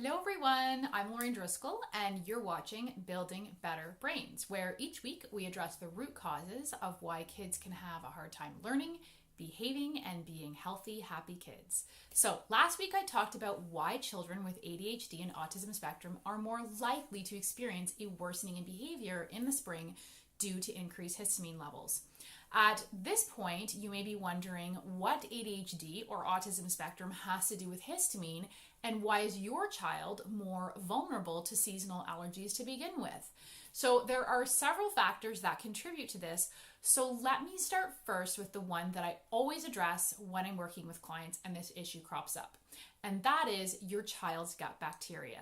Hello everyone, I'm Lorraine Driscoll and you're watching Building Better Brains, where each week we address the root causes of why kids can have a hard time learning, behaving, and being healthy, happy kids. So last week I talked about why children with ADHD and autism spectrum are more likely to experience a worsening in behavior in the spring due to increased histamine levels. At this point, you may be wondering what ADHD or autism spectrum has to do with histamine and why is your child more vulnerable to seasonal allergies to begin with? So there are several factors that contribute to this. So let me start first with the one that I always address when I'm working with clients and this issue crops up, and that is your child's gut bacteria.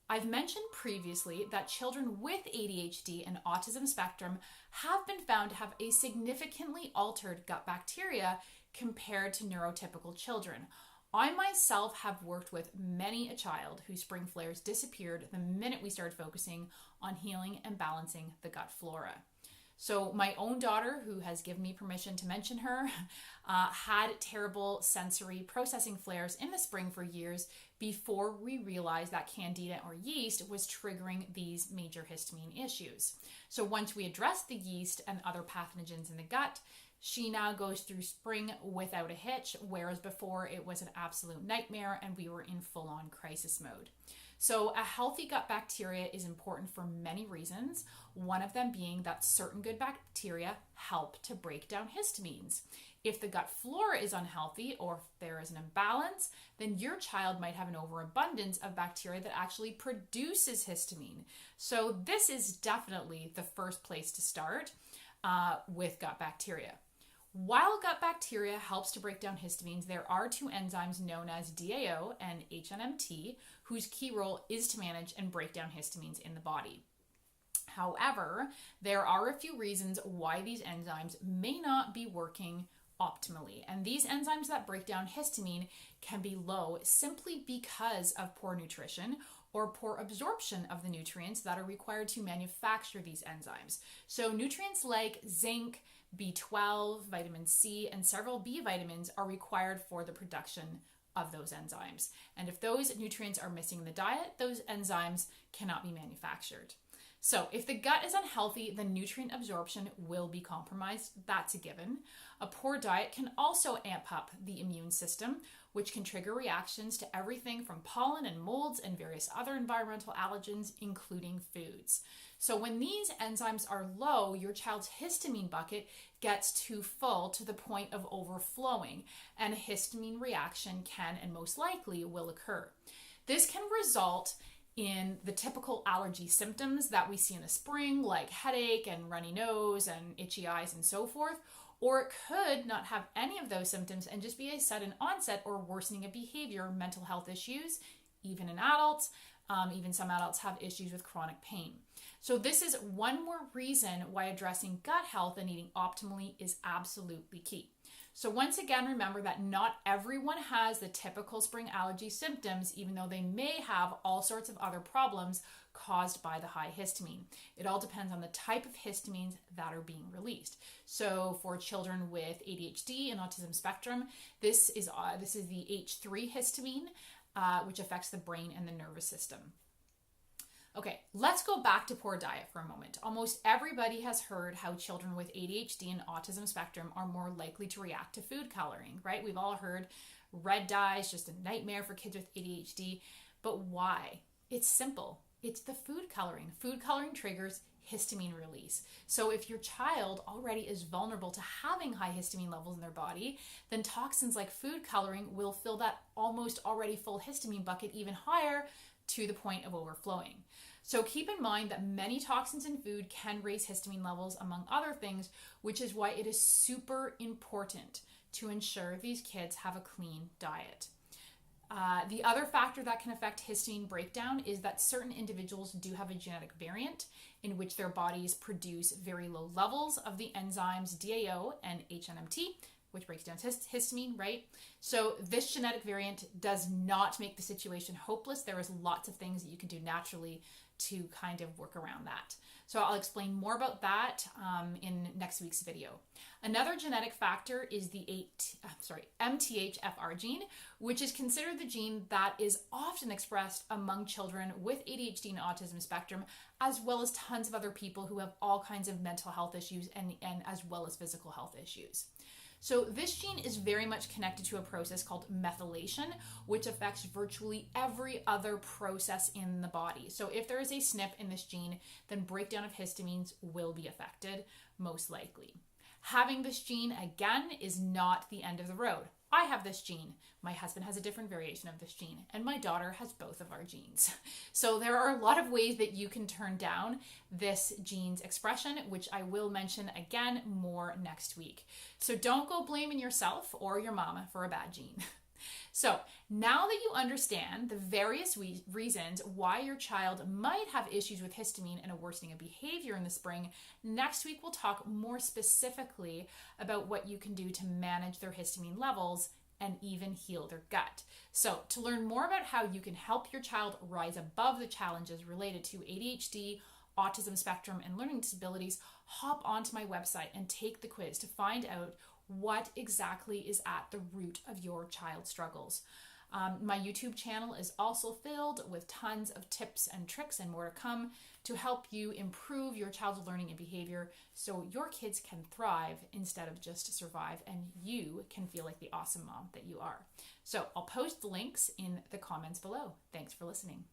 I've mentioned previously that children with ADHD and autism spectrum have been found to have a significantly altered gut bacteria compared to neurotypical children. I myself have worked with many a child whose spring flares disappeared the minute we started focusing on healing and balancing the gut flora. So my own daughter, who has given me permission to mention her, had terrible sensory processing flares in the spring for years before we realized that candida or yeast was triggering these major histamine issues. So once we addressed the yeast and other pathogens in the gut, she now goes through spring without a hitch, whereas before it was an absolute nightmare and we were in full-on crisis mode. So a healthy gut bacteria is important for many reasons, one of them being that certain good bacteria help to break down histamines. If the gut flora is unhealthy or if there is an imbalance, then your child might have an overabundance of bacteria that actually produces histamine. So this is definitely the first place to start with gut bacteria. While gut bacteria helps to break down histamines, there are two enzymes known as DAO and HNMT, whose key role is to manage and break down histamines in the body. However, there are a few reasons why these enzymes may not be working optimally. And these enzymes that break down histamine can be low simply because of poor nutrition or poor absorption of the nutrients that are required to manufacture these enzymes. So nutrients like zinc, B12, vitamin C, and several B vitamins are required for the production of those enzymes. And if those nutrients are missing in the diet, those enzymes cannot be manufactured. So if the gut is unhealthy, the nutrient absorption will be compromised. That's a given. A poor diet can also amp up the immune system, which can trigger reactions to everything from pollen and molds and various other environmental allergens, including foods. So when these enzymes are low, your child's histamine bucket gets too full to the point of overflowing, and a histamine reaction can and most likely will occur. This can result in the typical allergy symptoms that we see in the spring, like headache and runny nose and itchy eyes and so forth, or it could not have any of those symptoms and just be a sudden onset or worsening of behavior, mental health issues, even in adults. Even some adults have issues with chronic pain. So this is one more reason why addressing gut health and eating optimally is absolutely key. So once again, remember that not everyone has the typical spring allergy symptoms, even though they may have all sorts of other problems caused by the high histamine. It all depends on the type of histamines that are being released. So for children with ADHD and autism spectrum, this is the H3 histamine, which affects the brain and the nervous system. Okay, let's go back to poor diet for a moment. Almost everybody has heard how children with ADHD and autism spectrum are more likely to react to food coloring, right? We've all heard red dye is just a nightmare for kids with ADHD, but why? It's simple. It's the food coloring. Food coloring triggers histamine release. So if your child already is vulnerable to having high histamine levels in their body, then toxins like food coloring will fill that almost already full histamine bucket even higher to the point of overflowing. So keep in mind that many toxins in food can raise histamine levels, among other things, which is why it is super important to ensure these kids have a clean diet. The other factor that can affect histamine breakdown is that certain individuals do have a genetic variant in which their bodies produce very low levels of the enzymes DAO and HNMT, which breaks down histamine, right? So this genetic variant does not make the situation hopeless. There is lots of things that you can do naturally to kind of work around that. So I'll explain more about that in next week's video. Another genetic factor is the MTHFR gene, which is considered the gene that is often expressed among children with ADHD and autism spectrum, as well as tons of other people who have all kinds of mental health issues and as well as physical health issues. So this gene is very much connected to a process called methylation, which affects virtually every other process in the body. So if there is a SNP in this gene, then breakdown of histamines will be affected, most likely. Having this gene, again, is not the end of the road. I have this gene. My husband has a different variation of this gene, and my daughter has both of our genes. So there are a lot of ways that you can turn down this gene's expression, which I will mention again more next week. So don't go blaming yourself or your mama for a bad gene. So now that you understand the various reasons why your child might have issues with histamine and a worsening of behavior in the spring, next week we'll talk more specifically about what you can do to manage their histamine levels and even heal their gut. So to learn more about how you can help your child rise above the challenges related to ADHD, autism spectrum, and learning disabilities, hop onto my website and take the quiz to find out what exactly is at the root of your child's struggles. My YouTube channel is also filled with tons of tips and tricks and more to come to help you improve your child's learning and behavior so your kids can thrive instead of just survive, and you can feel like the awesome mom that you are. So I'll post the links in the comments below. Thanks for listening.